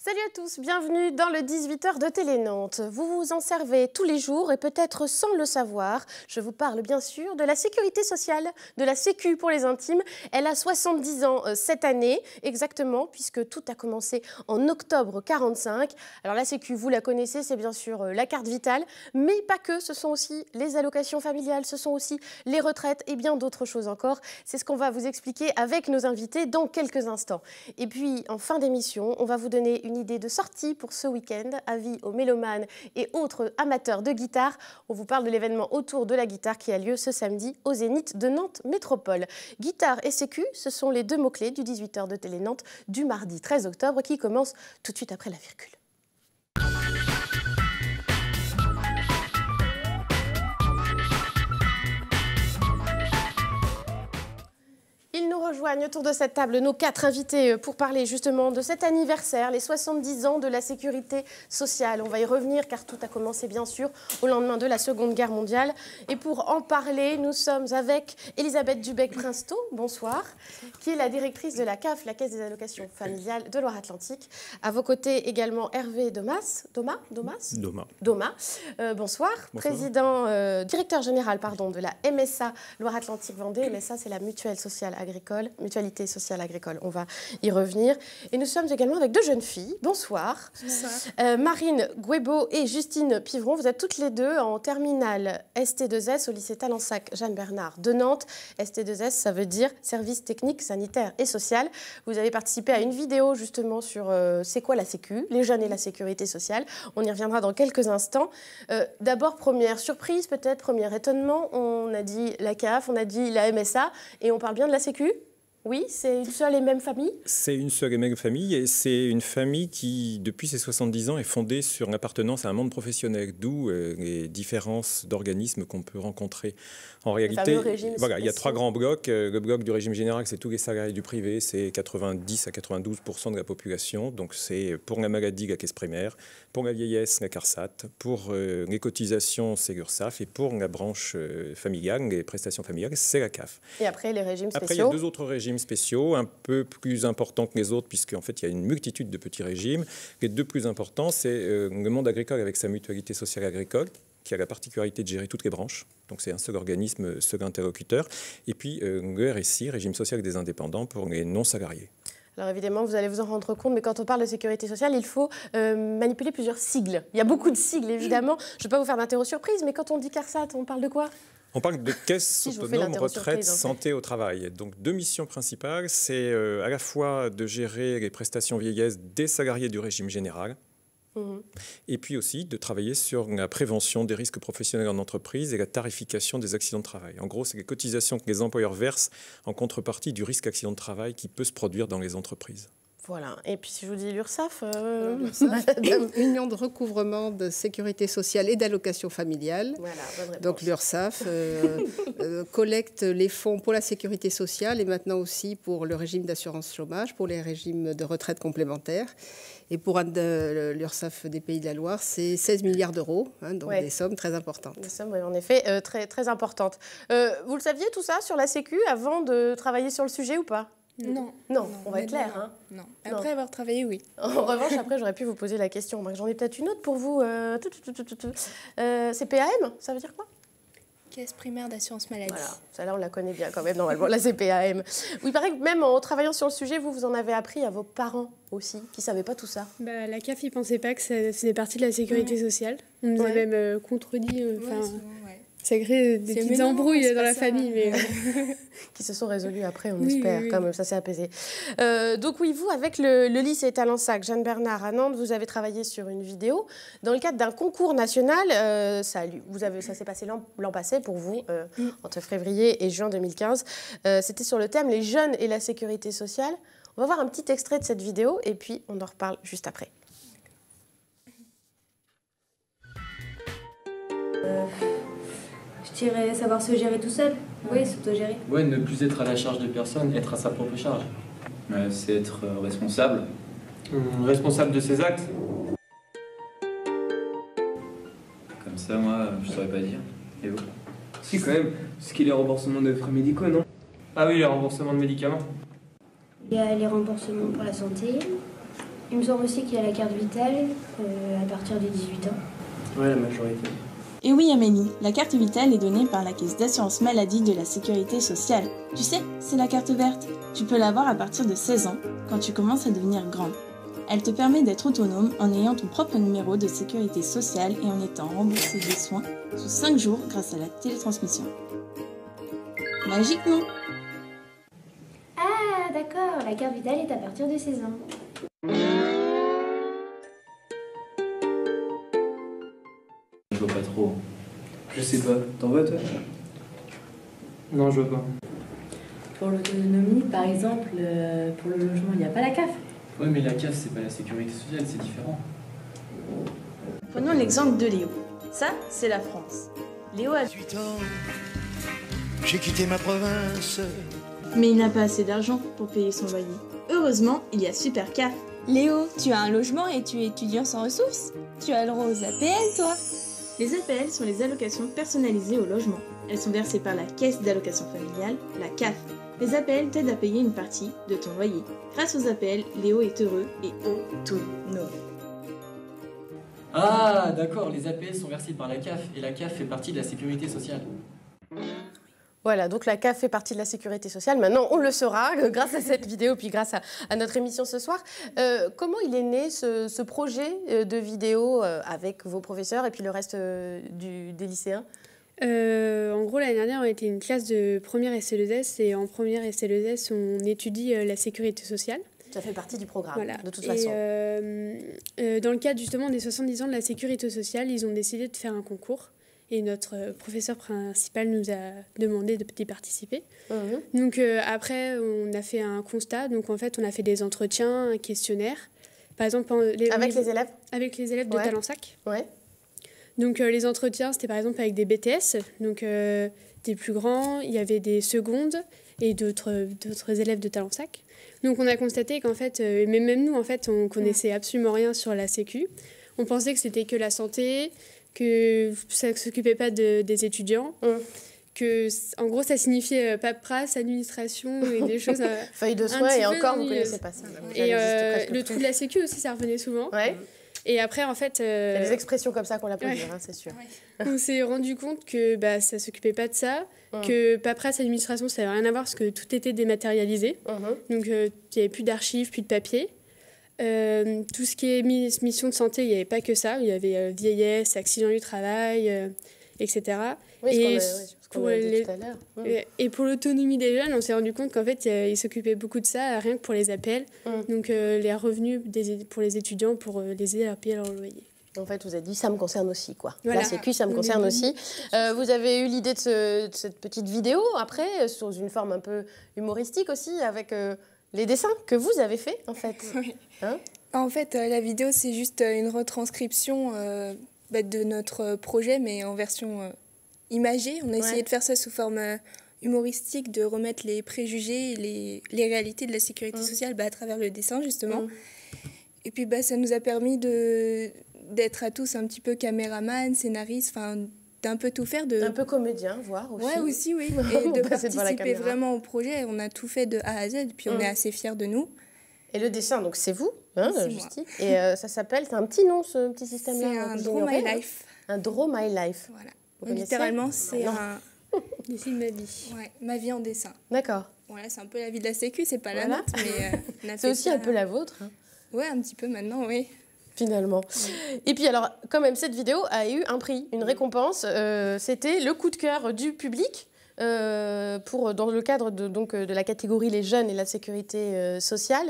Salut à tous, bienvenue dans le 18h de Télé Nantes. Vous vous en servez tous les jours et peut-être sans le savoir. Je vous parle bien sûr de la sécurité sociale, de la Sécu pour les intimes. Elle a 70 ans cette année, exactement, puisque tout a commencé en octobre 45. Alors la Sécu, vous la connaissez, c'est bien sûr la carte vitale, mais pas que, ce sont aussi les allocations familiales, ce sont aussi les retraites et bien d'autres choses encore. C'est ce qu'on va vous expliquer avec nos invités dans quelques instants. Et puis, en fin d'émission, on va vous donner une idée de sortie pour ce week-end, avis aux mélomanes et autres amateurs de guitare. On vous parle de l'événement autour de la guitare qui a lieu ce samedi au Zénith de Nantes Métropole. Guitare et Sécu, ce sont les deux mots-clés du 18h de Télé Nantes du mardi 13 octobre qui commence tout de suite après la virgule. Ils nous rejoignent autour de cette table, nos 4 invités, pour parler justement de cet anniversaire, les 70 ans de la sécurité sociale. On va y revenir car tout a commencé bien sûr au lendemain de la Seconde Guerre mondiale. Et pour en parler, nous sommes avec Elisabeth Dubec-Princetot, bonsoir, qui est la directrice de la CAF, la Caisse des allocations familiales de Loire-Atlantique. À vos côtés également Hervé Domas. Bonsoir. Président, directeur général de la MSA Loire-Atlantique-Vendée. MSA, c'est la Mutualité sociale agricole. On va y revenir. Et nous sommes également avec 2 jeunes filles. Bonsoir. Bonsoir. Marine Guébeau et Justine Pivron. Vous êtes toutes les deux en terminale ST2S au lycée Talensac Jeanne Bernard de Nantes. ST2S, ça veut dire Service technique, sanitaire et social. Vous avez participé à une vidéo justement sur c'est quoi la Sécu, les jeunes et la sécurité sociale. On y reviendra dans quelques instants. D'abord, première surprise, peut-être, premier étonnement. On a dit la CAF, on a dit la MSA et on parle bien de la Sécu. Oui, c'est une seule et même famille. C'est une seule et même famille et c'est une famille qui, depuis ses 70 ans, est fondée sur l'appartenance à un monde professionnel, d'où les différences d'organismes qu'on peut rencontrer. En réalité, voilà, il y a 3 grands blocs. Le bloc du régime général, c'est tous les salariés du privé, c'est 90 à 92% de la population. Donc c'est pour la maladie, la caisse primaire, pour la vieillesse, la CARSAT, pour les cotisations, c'est l'URSSAF, et pour la branche familiale, les prestations familiales, c'est la CAF. Et après, les régimes spéciaux. Après, il y a 2 autres régimes spéciaux, un peu plus importants que les autres, puisqu'en fait, il y a une multitude de petits régimes. Les 2 plus importants, c'est le monde agricole avec sa mutualité sociale agricole, qui a la particularité de gérer toutes les branches. Donc, c'est un seul organisme, seul interlocuteur. Et puis, le RSI, régime social des indépendants, pour les non-salariés. Alors évidemment, vous allez vous en rendre compte, mais quand on parle de sécurité sociale, il faut manipuler plusieurs sigles. Il y a beaucoup de sigles, évidemment. Je ne vais pas vous faire d'interro surprise, mais quand on dit CARSAT, on parle de quoi ? On parle de caisse autonome retraite santé au travail. Donc 2 missions principales, c'est à la fois de gérer les prestations vieillesse des salariés du régime général, et puis aussi de travailler sur la prévention des risques professionnels en entreprise et la tarification des accidents de travail. En gros, c'est les cotisations que les employeurs versent en contrepartie du risque accident de travail qui peut se produire dans les entreprises. Voilà. Et puis si je vous dis l'URSSAF, Union de recouvrement de sécurité sociale et d'allocation familiale. Voilà, bonne réponse. Donc l'URSSAF collecte les fonds pour la sécurité sociale et maintenant aussi pour le régime d'assurance chômage, pour les régimes de retraite complémentaires. Et pour l'URSSAF des Pays de la Loire, c'est 16 milliards d'euros, donc des sommes très importantes. Des sommes, en effet, très, très importantes. Vous le saviez tout ça sur la Sécu avant de travailler sur le sujet ou pas ? Non. Non, on va être clair. Hein. Non. Après avoir travaillé, oui. En revanche, après, j'aurais pu vous poser la question. J'en ai peut-être une autre pour vous. CPAM, ça veut dire quoi ? Caisse primaire d'assurance maladie. Voilà, celle-là, on la connaît bien quand même, normalement, la CPAM. Oui, il paraît que même en travaillant sur le sujet, vous en avez appris à vos parents aussi, qui ne savaient pas tout ça. La CAF, ils ne pensaient pas que c'était partie de la sécurité sociale. On nous a même contredit... Ça crée des petites embrouilles dans la famille. Mais... qui se sont résolues après, on espère, quand même, ça s'est apaisé. Donc oui, vous, avec le lycée Talensac Jeanne Bernard à Nantes, vous avez travaillé sur une vidéo dans le cadre d'un concours national. Ça s'est passé l'an passé pour vous, entre février et juin 2015. C'était sur le thème « Les jeunes et la sécurité sociale ». On va voir un petit extrait de cette vidéo et puis on en reparle juste après. Je dirais savoir se gérer tout seul. Oui, s'autogérer. Ouais, ne plus être à la charge de personne, être à sa propre charge. C'est être responsable. Responsable de ses actes. Comme ça, moi, je saurais pas dire. Et vous ? Si, quand même. Ce qui est les remboursements de frais médicaux, non ? Ah oui, les remboursements de médicaments. Il y a les remboursements pour la santé. Il me semble aussi qu'il y a la carte vitale à partir des 18 ans. Ouais, la majorité. Et oui Amélie, la carte vitale est donnée par la caisse d'assurance maladie de la sécurité sociale. Tu sais, c'est la carte verte. Tu peux l'avoir à partir de 16 ans, quand tu commences à devenir grande. Elle te permet d'être autonome en ayant ton propre numéro de sécurité sociale et en étant remboursé des soins sous 5 jours grâce à la télétransmission. Magique, non? Ah, d'accord, la carte vitale est à partir de 16 ans. Je vois pas trop. Je sais pas. T'en vois, toi? Non, je vois pas. Pour l'autonomie, par exemple, pour le logement, il n'y a pas la CAF. Ouais, mais la CAF, c'est pas la sécurité sociale, c'est différent. Prenons l'exemple de Léo. Ça, c'est la France. Léo a 18 ans, j'ai quitté ma province. Mais il n'a pas assez d'argent pour payer son loyer. Heureusement, il y a Super CAF. Léo, tu as un logement et tu es étudiant sans ressources. Tu as le droit aux APL, toi. Les APL sont les allocations personnalisées au logement. Elles sont versées par la Caisse d'allocation familiale, la CAF. Les APL t'aident à payer une partie de ton loyer. Grâce aux APL, Léo est heureux et autonome. Ah, d'accord, les APL sont versés par la CAF et la CAF fait partie de la sécurité sociale. Voilà, donc la CAF fait partie de la sécurité sociale. Maintenant, on le saura grâce à cette vidéo, puis grâce à notre émission ce soir. Comment il est né ce projet de vidéo avec vos professeurs et puis le reste des lycéens? En gros, l'année dernière, on était une classe de première SE2S et en première SE2S, on étudie la sécurité sociale. Ça fait partie du programme, voilà. De toute façon. Dans le cadre justement des 70 ans de la sécurité sociale, ils ont décidé de faire un concours. Et notre professeur principal nous a demandé d'y participer. Donc après, on a fait un constat. Donc en fait, on a fait des entretiens, un questionnaire. Par exemple, avec les élèves? Avec les élèves de Talensac. Ouais. Donc les entretiens, c'était par exemple avec des BTS, donc des plus grands. Il y avait des secondes et d'autres élèves de Talensac. Donc on a constaté qu'en fait, mais même nous, en fait, on connaissait absolument rien sur la Sécu. On pensait que c'était que la santé, que ça ne s'occupait pas des étudiants, que en gros ça signifiait paperasse, administration et des choses... Feuille de soins et encore vous ne connaissez pas ça. Et le trou de la sécu aussi, ça revenait souvent. Ouais. Et après en fait... Il y a des expressions comme ça qu'on l'appelle, c'est sûr. On s'est rendu compte que ça ne s'occupait pas de ça, que paperasse, administration, ça n'avait rien à voir parce que tout était dématérialisé. Donc il n'y avait plus d'archives, plus de papier. Tout ce qui est mission de santé, il n'y avait pas que ça. Il y avait vieillesse, accident du travail, etc. Oui, et pour l'autonomie des jeunes, on s'est rendu compte qu'en fait, ils s'occupaient beaucoup de ça, rien que pour les APL. Donc les revenus pour les étudiants, pour les aider à payer leur loyer. En fait, vous avez dit, ça me concerne aussi, quoi. Voilà. La Sécu, ça me concerne aussi. Vous avez eu l'idée de cette petite vidéo, après, sous une forme un peu humoristique aussi, avec... les dessins que vous avez faits, en fait. Oui. Hein? En fait, la vidéo, c'est juste une retranscription de notre projet, mais en version imagée. On a essayé de faire ça sous forme humoristique, de remettre les préjugés et les réalités de la sécurité sociale à travers le dessin, justement. Et puis, ça nous a permis d'être à tous un petit peu caméraman, scénariste, d'un peu tout faire. Un peu comédien, voire aussi. Ouais, aussi, oui. Et de participer vraiment au projet. On a tout fait de A à Z, puis on est assez fiers de nous. Et le dessin, donc c'est vous, Justine. Et ça s'appelle, c'est un petit nom, ce petit système-là. C'est un Draw My Life. Un Draw My Life. Voilà. Littéralement, c'est un... Dessin ma vie. Ouais, ma vie en dessin. D'accord. Voilà, c'est un peu la vie de la Sécu, c'est pas la nôtre, mais... c'est aussi un peu la vôtre. Hein. Ouais, un petit peu maintenant, oui. Finalement. Et puis alors, quand même, cette vidéo a eu un prix, une récompense. C'était le coup de cœur du public dans le cadre de la catégorie les jeunes et la sécurité sociale.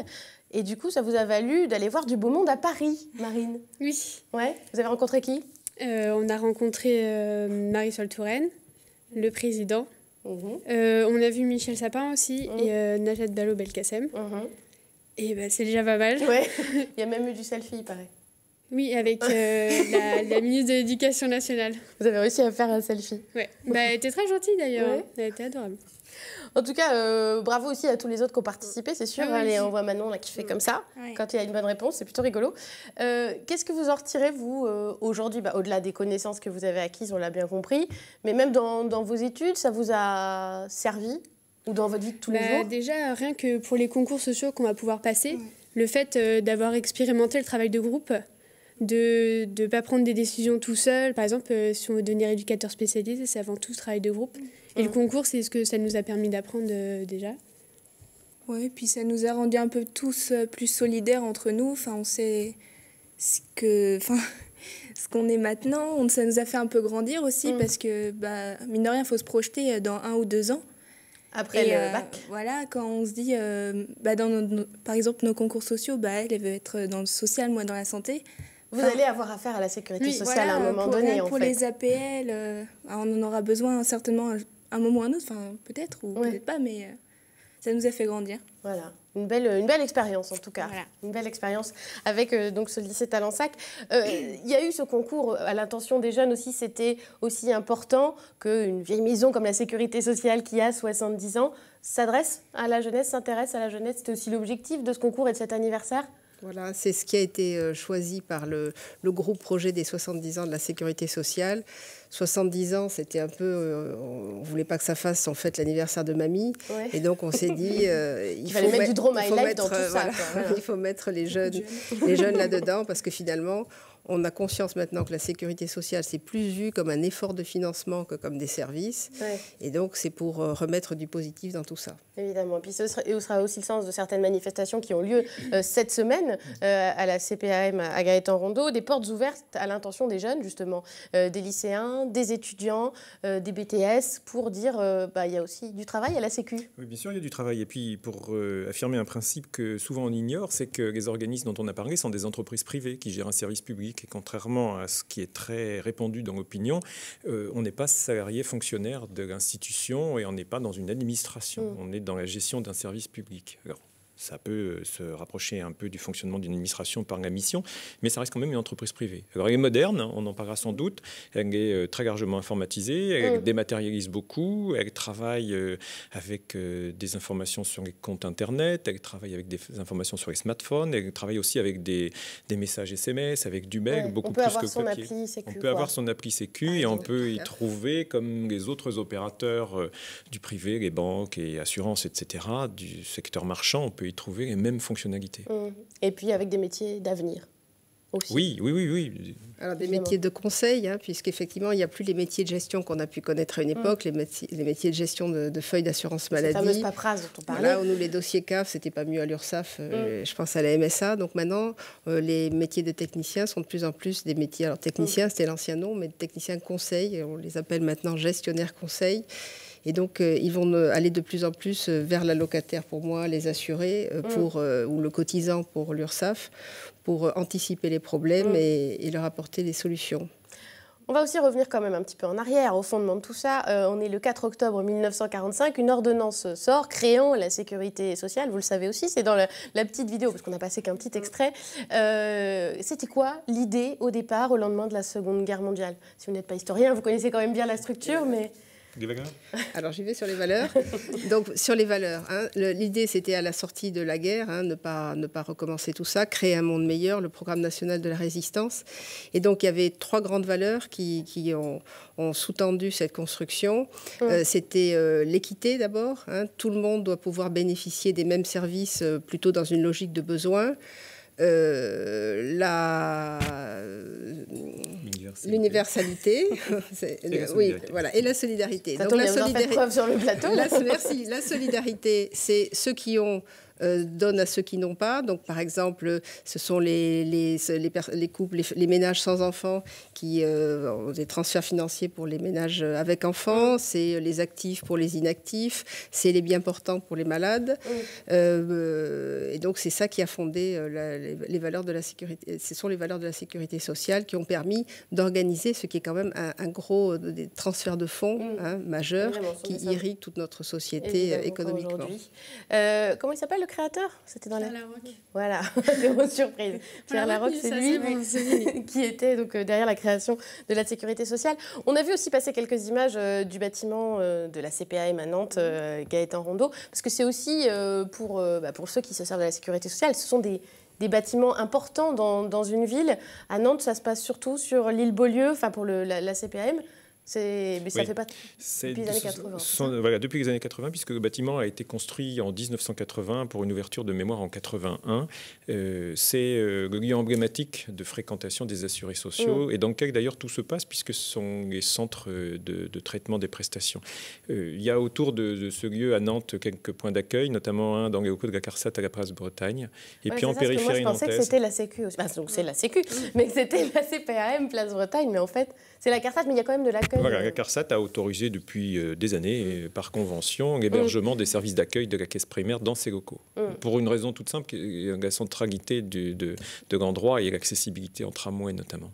Et du coup, ça vous a valu d'aller voir du beau monde à Paris, Marine. Oui. Ouais. Vous avez rencontré qui? On a rencontré Marisol Touraine, le président. On a vu Michel Sapin aussi et Najat Vallaud-Belkacem. Et c'est déjà pas mal. Ouais. Il y a même eu du selfie, il paraît. Oui, avec la ministre de l'Éducation nationale. Vous avez réussi à faire un selfie. Ouais. Elle était très gentille d'ailleurs. Ouais. Elle était adorable. En tout cas, bravo aussi à tous les autres qui ont participé, c'est sûr. Allez, on voit Manon là, qui fait comme ça. Quand il y a une bonne réponse, c'est plutôt rigolo. Qu'est-ce que vous en retirez, vous, aujourd'hui, au-delà des connaissances que vous avez acquises, on l'a bien compris, mais même dans vos études, ça vous a servi? Ou dans votre vie de tous les jours? Déjà, rien que pour les concours sociaux qu'on va pouvoir passer, le fait d'avoir expérimenté le travail de groupe, de ne pas prendre des décisions tout seul. Par exemple, si on veut devenir éducateur spécialisé, c'est avant tout ce travail de groupe. Et le concours, c'est ce que ça nous a permis d'apprendre déjà. Oui, puis ça nous a rendu un peu tous plus solidaires entre nous. Enfin, on sait ce qu'on est maintenant. Ça nous a fait un peu grandir aussi parce que, mine de rien, il faut se projeter dans 1 ou 2 ans. Après le bac. Voilà, quand on se dit, par exemple, nos concours sociaux, elle veut être dans le social, moi dans la santé. Vous allez avoir affaire à la sécurité sociale à un moment donné, pour les APL, on en aura besoin certainement à un moment ou à un autre, peut-être ou peut-être pas, mais ça nous a fait grandir. Voilà, une belle expérience en tout cas. Voilà. Une belle expérience avec donc ce lycée Talensac. Il y a eu ce concours à l'intention des jeunes aussi, c'était aussi important qu'une vieille maison comme la sécurité sociale qui a 70 ans s'adresse à la jeunesse, s'intéresse à la jeunesse. C'était aussi l'objectif de ce concours et de cet anniversaire. Voilà, c'est ce qui a été choisi par le groupe projet des 70 ans de la sécurité sociale. 70 ans, c'était un peu... on ne voulait pas que ça fasse en fait l'anniversaire de mamie. Ouais. Et donc on s'est dit... il fallait mettre du Drôme My Life dans tout ça. Voilà. Il faut mettre les jeunes là-dedans parce que finalement... On a conscience maintenant que la sécurité sociale, c'est plus vu comme un effort de financement que comme des services. Ouais. Et donc, c'est pour remettre du positif dans tout ça. Évidemment. Et puis, ce sera aussi le sens de certaines manifestations qui ont lieu cette semaine à la CPAM à Gaëtan-Rondeau. Des portes ouvertes à l'intention des jeunes, justement, des lycéens, des étudiants, des BTS, pour dire il y a aussi du travail à la Sécu. Oui, bien sûr, il y a du travail. Et puis, pour affirmer un principe que souvent on ignore, c'est que les organismes dont on a parlé sont des entreprises privées qui gèrent un service public. Et contrairement à ce qui est très répandu dans l'opinion, on n'est pas salarié fonctionnaire de l'institution et on n'est pas dans une administration. On est dans la gestion d'un service public. Alors, ça peut se rapprocher un peu du fonctionnement d'une administration par la mission, mais ça reste quand même une entreprise privée. Alors, elle est moderne, on en parlera sans doute, elle est très largement informatisée, elle dématérialise beaucoup, elle travaille avec des informations sur les comptes Internet, elle travaille avec des informations sur les smartphones, elle travaille aussi avec des messages SMS, avec du mail, beaucoup plus que le papier. On peut avoir son appli Sécu et on peut y trouver, comme les autres opérateurs du privé, les banques et assurances, etc., du secteur marchand, on peut y trouver les mêmes fonctionnalités. Et puis avec des métiers d'avenir aussi. Oui. Alors des métiers de conseil, puisqu'effectivement, il n'y a plus les métiers de gestion qu'on a pu connaître à une époque, les métiers de gestion de feuilles d'assurance maladie. Cette fameuse paperasse dont on parlait. Voilà, nous, les dossiers CAF, c'était pas mieux à l'URSSAF, je pense à la MSA. Donc maintenant, les métiers de techniciens sont de plus en plus des métiers. Alors technicien, c'était l'ancien nom, mais technicien conseil, on les appelle maintenant gestionnaires conseil. Et donc, ils vont aller de plus en plus vers l'allocataire, pour moi, les assurés, ou le cotisant pour l'URSSAF, pour anticiper les problèmes et leur apporter des solutions. On va aussi revenir quand même un petit peu en arrière, au fondement de tout ça. On est le 4 octobre 1945, une ordonnance sort créant la sécurité sociale, vous le savez aussi, c'est dans la petite vidéo, parce qu'on n'a passé qu'un petit extrait. C'était quoi l'idée au départ, au lendemain de la Seconde Guerre mondiale? Si vous n'êtes pas historien, vous connaissez quand même bien la structure, mais... Les valeurs ? Alors j'y vais sur les valeurs. Donc sur les valeurs, l'idée c'était à la sortie de la guerre, ne pas recommencer tout ça, créer un monde meilleur, le programme national de la résistance. Et donc il y avait 3 grandes valeurs qui ont sous-tendu cette construction. C'était l'équité d'abord. Tout le monde doit pouvoir bénéficier des mêmes services, plutôt dans une logique de besoin. L'universalité, et la solidarité. Donc la solidarité, preuve sur le plateau. Merci. La solidarité, c'est ceux qui ont donnent à ceux qui n'ont pas. Donc, par exemple, ce sont les couples, les ménages sans enfants qui ont des transferts financiers pour les ménages avec enfants. C'est les actifs pour les inactifs. C'est les bien portants pour les malades. Et donc, c'est ça qui a fondé les valeurs de la sécurité. Ce sont les valeurs de la sécurité sociale qui ont permis d'organiser ce qui est quand même un gros des transferts de fonds majeurs qui irriguent toute notre société économiquement. Comment il s'appelle le créateur? C'était dans Pierre Larocque. Voilà, grosse surprise. Pierre Larocque, c'est lui qui était donc derrière la création de la sécurité sociale. On a vu aussi passer quelques images du bâtiment de la CPAM à Nantes, Gaëtan-Rondeau, parce que c'est aussi pour ceux qui se servent de la sécurité sociale, ce sont des bâtiments importants dans une ville. À Nantes, ça se passe surtout sur l'île Beaulieu, enfin pour la CPAM. Mais ça ne fait pas depuis les années 80. Voilà, depuis les années 80, puisque le bâtiment a été construit en 1980 pour une ouverture de mémoire en 81. C'est le lieu emblématique de fréquentation des assurés sociaux et dans lequel d'ailleurs tout se passe, puisque ce sont les centres de traitement des prestations. Il y a autour de ce lieu à Nantes quelques points d'accueil, notamment un dans les locaux de la CARSAT à la place Bretagne. Et puis en périphérie nantaise. Moi, je pensais que c'était la Sécu aussi. Donc c'est la Sécu, mais que c'était la CPAM, place Bretagne. Mais en fait, c'est la CARSAT, mais il y a quand même de l'accueil. Voilà, la CARSAT a autorisé depuis des années, par convention, l'hébergement des services d'accueil de la caisse primaire dans ces locaux. Pour une raison toute simple, la centralité de l'endroit et l'accessibilité en tramway notamment.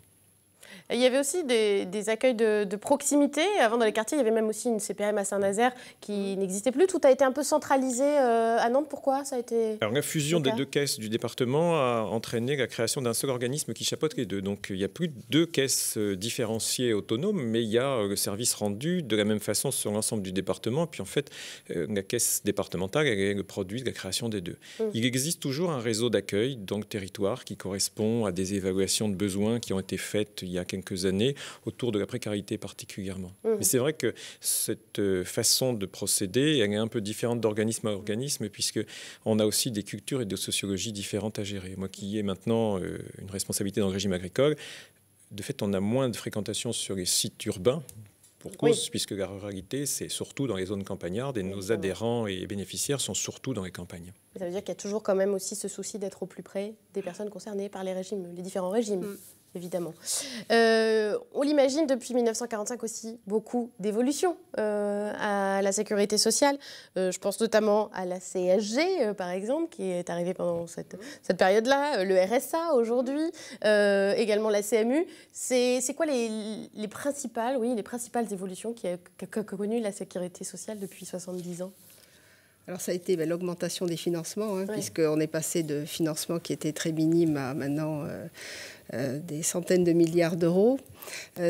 Il y avait aussi des accueils de proximité. Avant, dans les quartiers, il y avait même aussi une CPAM à Saint-Nazaire qui n'existait plus. Tout a été un peu centralisé à Nantes. Pourquoi ça a été... Alors, la fusion des deux caisses du département a entraîné la création d'un seul organisme qui chapeaute les deux. Donc, il n'y a plus deux caisses différenciées autonomes, mais il y a le service rendu de la même façon sur l'ensemble du département. Puis, en fait, la caisse départementale elle est le produit de la création des deux. Il existe toujours un réseau d'accueil dans le territoire qui correspond à des évaluations de besoins qui ont été faites il y a quelques années autour de la précarité particulièrement. Mais c'est vrai que cette façon de procéder, elle est un peu différente d'organisme à organisme puisqu'on a aussi des cultures et des sociologies différentes à gérer. Moi qui ai maintenant une responsabilité dans le régime agricole, de fait on a moins de fréquentation sur les sites urbains pour cause, puisque la ruralité, c'est surtout dans les zones campagnardes et nos adhérents et bénéficiaires sont surtout dans les campagnes. Ça veut dire qu'il y a toujours quand même aussi ce souci d'être au plus près des personnes concernées par les régimes, les différents régimes. Évidemment. On l'imagine depuis 1945 aussi, beaucoup d'évolutions à la sécurité sociale. Je pense notamment à la CSG, par exemple, qui est arrivée pendant cette période-là, le RSA aujourd'hui, également la CMU. C'est quoi les principales évolutions qu'a connues la sécurité sociale depuis 70 ans ? Alors ça a été l'augmentation des financements, puisqu'on est passé de financements qui étaient très minimes à maintenant des centaines de milliards d'euros.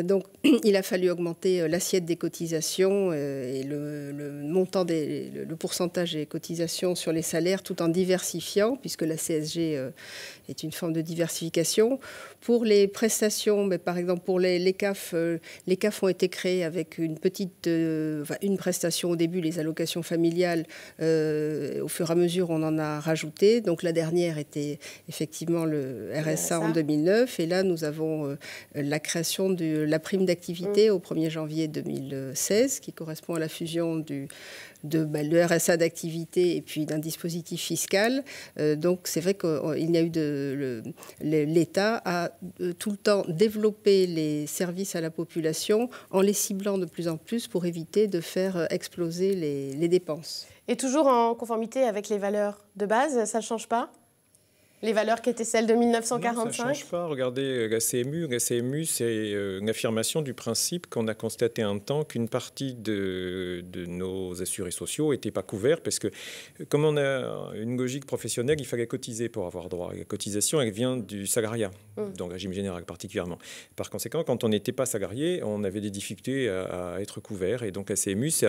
Donc il a fallu augmenter l'assiette des cotisations et le montant, le pourcentage des cotisations sur les salaires tout en diversifiant, puisque la CSG est une forme de diversification. Pour les prestations, par exemple pour les CAF ont été créés avec une prestation au début, les allocations familiales. Au fur et à mesure, on en a rajouté. Donc la dernière était effectivement le RSA en 2009. Et là, nous avons la création de la prime d'activité au 1er janvier 2016, qui correspond à la fusion le RSA d'activité et puis d'un dispositif fiscal. Donc c'est vrai qu'il y a eu l'État a tout le temps développé les services à la population en les ciblant de plus en plus pour éviter de faire exploser les dépenses. Et toujours en conformité avec les valeurs de base, ça ne change pas ? Les valeurs qui étaient celles de 1945 ? Non, ça ne change pas. Regardez la CMU. La CMU, c'est une affirmation du principe qu'on a constaté un temps qu'une partie de nos assurés sociaux n'étaient pas couverts parce que, comme on a une logique professionnelle, il fallait cotiser pour avoir droit. La cotisation, elle vient du salariat, dans le régime général particulièrement. Par conséquent, quand on n'était pas salarié, on avait des difficultés à être couvert. Et donc la CMU, c'est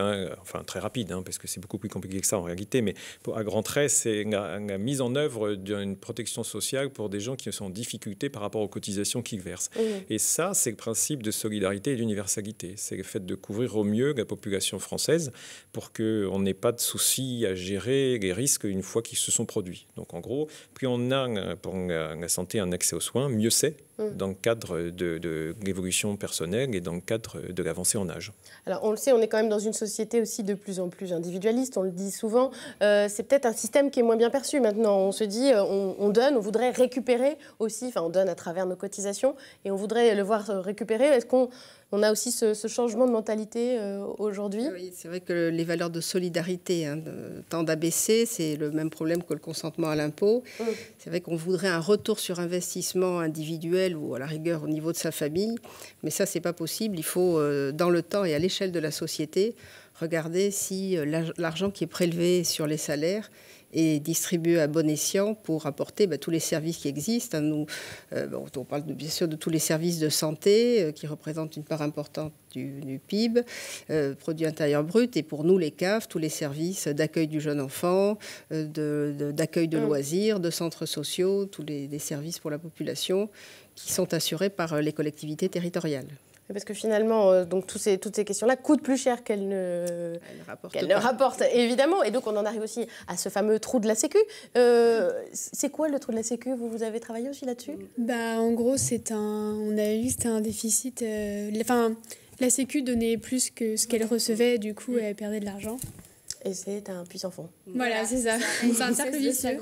très rapide, parce que c'est beaucoup plus compliqué que ça en réalité, mais à grands traits, c'est la mise en œuvre d'une protection sociale pour des gens qui sont en difficulté par rapport aux cotisations qu'ils versent. Et ça, c'est le principe de solidarité et d'universalité. C'est le fait de couvrir au mieux la population française pour qu'on n'ait pas de soucis à gérer les risques une fois qu'ils se sont produits. Donc en gros, plus on a pour la santé un accès aux soins, mieux c'est dans le cadre de l'évolution personnelle et dans le cadre de l'avancée en âge. Alors on le sait, on est quand même dans une société aussi de plus en plus individualiste, on le dit souvent. C'est peut-être un système qui est moins bien perçu maintenant. On se dit, on donne, on voudrait récupérer aussi, on donne à travers nos cotisations et on voudrait le voir récupérer. Est-ce qu'on a aussi ce changement de mentalité aujourd'hui ? Oui, c'est vrai que les valeurs de solidarité tendent à baisser. C'est le même problème que le consentement à l'impôt. C'est vrai qu'on voudrait un retour sur investissement individuel ou à la rigueur au niveau de sa famille. Mais ça, c'est pas possible. Il faut, dans le temps et à l'échelle de la société, regarder si l'argent qui est prélevé sur les salaires est distribué à bon escient pour apporter tous les services qui existent. On parle bien sûr de tous les services de santé qui représentent une part importante du PIB, produit intérieur brut, et pour nous les CAF, tous les services d'accueil du jeune enfant, d'accueil de loisirs, de centres sociaux, tous les services pour la population qui sont assurés par les collectivités territoriales. Parce que finalement, donc toutes ces questions-là coûtent plus cher qu'elles ne rapportent, évidemment. Et donc, on en arrive aussi à ce fameux trou de la Sécu. C'est quoi le trou de la Sécu ? Vous avez travaillé aussi là-dessus ? En gros, on a vu que c'était un déficit. La Sécu donnait plus que ce qu'elle recevait, du coup, elle perdait de l'argent. Et c'est un puissant fond. Voilà, c'est ça. C'est un cercle vicieux.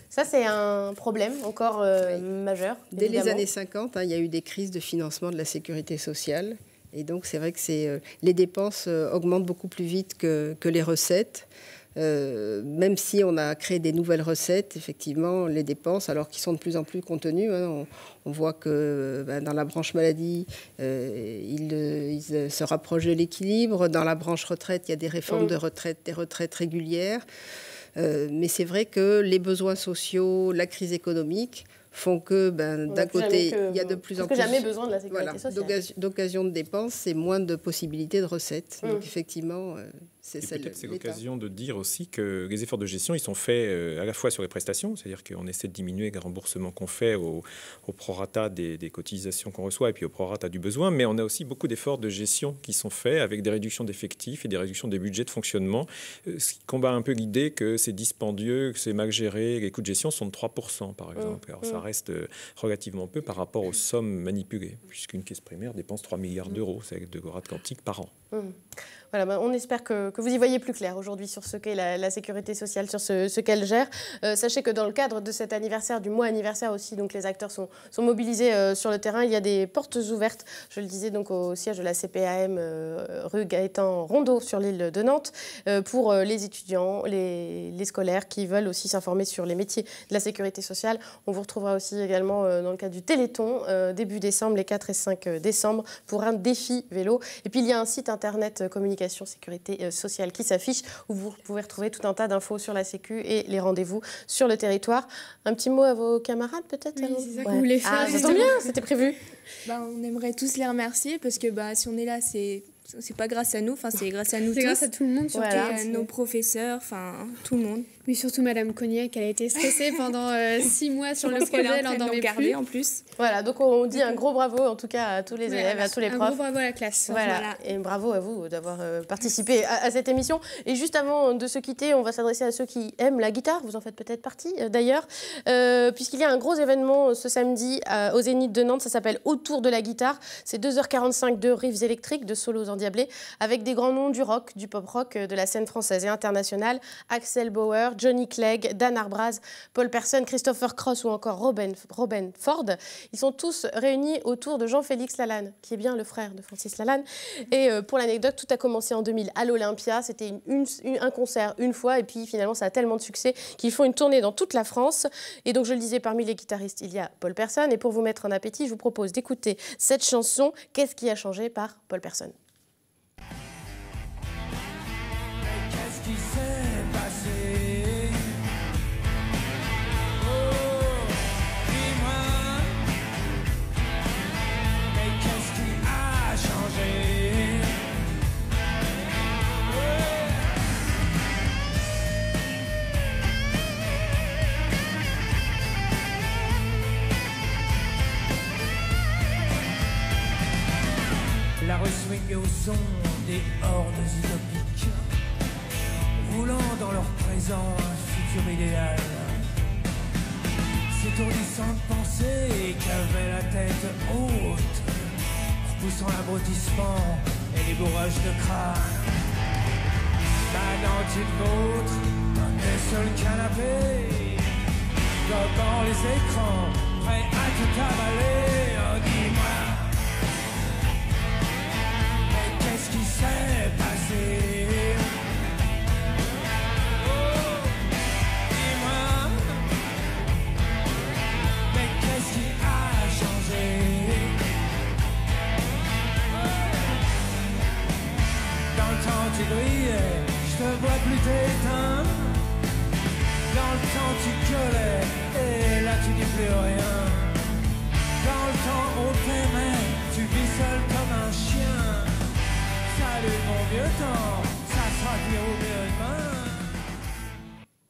Ça, c'est un problème encore majeur. Dès les années 50, il y a eu des crises de financement de la sécurité sociale. Et donc, c'est vrai que les dépenses augmentent beaucoup plus vite que les recettes. Même si on a créé des nouvelles recettes, effectivement, les dépenses, alors qu'ils sont de plus en plus contenues, on voit que dans la branche maladie, ils se rapprochent de l'équilibre. Dans la branche retraite, il y a des réformes de retraite, des retraites régulières. Mais c'est vrai que les besoins sociaux, la crise économique font que d'un côté, il y a de plus en plus jamais besoin de la sécurité sociale. D'occasion de dépenses et moins de possibilités de recettes. Donc effectivement, c'est l'occasion de dire aussi que les efforts de gestion, ils sont faits à la fois sur les prestations, c'est-à-dire qu'on essaie de diminuer les remboursements qu'on fait au prorata des cotisations qu'on reçoit et puis au prorata du besoin, mais on a aussi beaucoup d'efforts de gestion qui sont faits avec des réductions d'effectifs et des réductions des budgets de fonctionnement, ce qui combat un peu l'idée que c'est dispendieux, que c'est mal géré. Les coûts de gestion sont de 3%, par exemple. Alors ça reste relativement peu par rapport aux sommes manipulées, puisqu'une caisse primaire dépense 3 milliards d'euros, c'est de grade quantique par an. Voilà, on espère que vous y voyez plus clair aujourd'hui sur ce qu'est la sécurité sociale, sur ce qu'elle gère. Sachez que dans le cadre de cet anniversaire, du mois anniversaire aussi, donc les acteurs sont mobilisés sur le terrain. Il y a des portes ouvertes, je le disais, donc au siège de la CPAM, rue Gaëtan Rondeau, sur l'île de Nantes, pour les étudiants, les scolaires qui veulent aussi s'informer sur les métiers de la sécurité sociale. On vous retrouvera aussi également dans le cadre du Téléthon, début décembre, les 4 et 5 décembre, pour un défi vélo. Et puis il y a un site internet communication sécurité sociale qui s'affiche, où vous pouvez retrouver tout un tas d'infos sur la Sécu et les rendez-vous sur le territoire. Un petit mot à vos camarades peut-être? Oui, c'est ça qu'on voulait faire. Ça tombe bien, c'était prévu. On aimerait tous les remercier parce que si on est là, c'est pas grâce à nous, c'est grâce à nous tous. C'est grâce à tout le monde, surtout nos professeurs, tout le monde. Oui, surtout Madame Cognac, elle a été stressée pendant 6 mois sur le projet, elle en dormait plus. En plus. Voilà, donc on dit un gros bravo en tout cas à tous les élèves, à tous les profs. Un gros bravo à la classe. Voilà. Et bravo à vous d'avoir participé à cette émission. Et juste avant de se quitter, on va s'adresser à ceux qui aiment la guitare. Vous en faites peut-être partie d'ailleurs, puisqu'il y a un gros événement ce samedi au Zénith de Nantes. Ça s'appelle Autour de la guitare. C'est 2h45 de riffs électriques, de solos endiablés, avec des grands noms du rock, du pop rock, de la scène française et internationale. Axel Bauer, Johnny Clegg, Dan Arbraz, Paul Persson, Christopher Cross ou encore Robin Ford. Ils sont tous réunis autour de Jean-Félix Lalanne, qui est bien le frère de Francis Lalanne. Et pour l'anecdote, tout a commencé en 2000 à l'Olympia. C'était un concert une fois et puis finalement ça a tellement de succès qu'ils font une tournée dans toute la France. Et donc je le disais, parmi les guitaristes, il y a Paul Persson. Et pour vous mettre en appétit, je vous propose d'écouter cette chanson « Qu'est-ce qui a changé » par Paul Persson. Qu'est-ce qui s'est passé? La rue swing au son des hordes utopiques, roulant dans leur présent un futur idéal. S'étourdissant de penser qu'avait la tête haute, repoussant l'abrutissement et les bourrages de crâne. Manant une vôtre, un seul canapé, gobant les écrans, prêt à tout avaler. Oh, dis-moi, qu'est-ce qui s'est passé? Oh, dis-moi, mais qu'est-ce qui a changé? Dans le temps tu brillais, je te vois plus t'éteindre. Dans le temps tu gueulais, et là tu dis plus rien. Dans le temps on t'aimait, tu vis seul comme un chien. Salut mon vieux temps, ça sera pire ou mieux demain.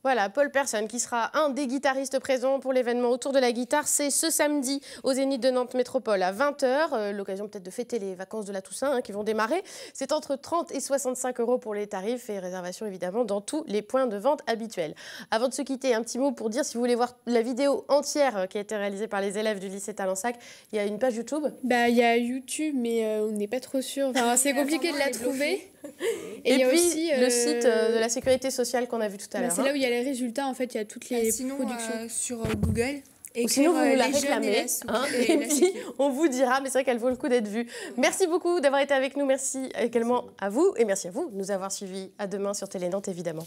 Voilà, Paul Personne, qui sera un des guitaristes présents pour l'événement Autour de la guitare. C'est ce samedi au Zénith de Nantes Métropole à 20h. L'occasion peut-être de fêter les vacances de la Toussaint qui vont démarrer. C'est entre 30 et 65 € pour les tarifs et réservation évidemment dans tous les points de vente habituels. Avant de se quitter, un petit mot pour dire si vous voulez voir la vidéo entière qui a été réalisée par les élèves du lycée Talensac, il y a une page YouTube. Il y a YouTube, mais on n'est pas trop sûr. Enfin, c'est compliqué de la trouver. Et puis aussi, le site de la sécurité sociale qu'on a vu tout à l'heure. C'est là où il y a les résultats, en fait, il y a toutes les productions. Sur Google. Ou sinon, vous nous la réclamez. Et puis, on vous dira, mais c'est vrai qu'elle vaut le coup d'être vue. Merci beaucoup d'avoir été avec nous. Merci également à vous. Et merci à vous de nous avoir suivis. À demain sur Télé Nantes, évidemment.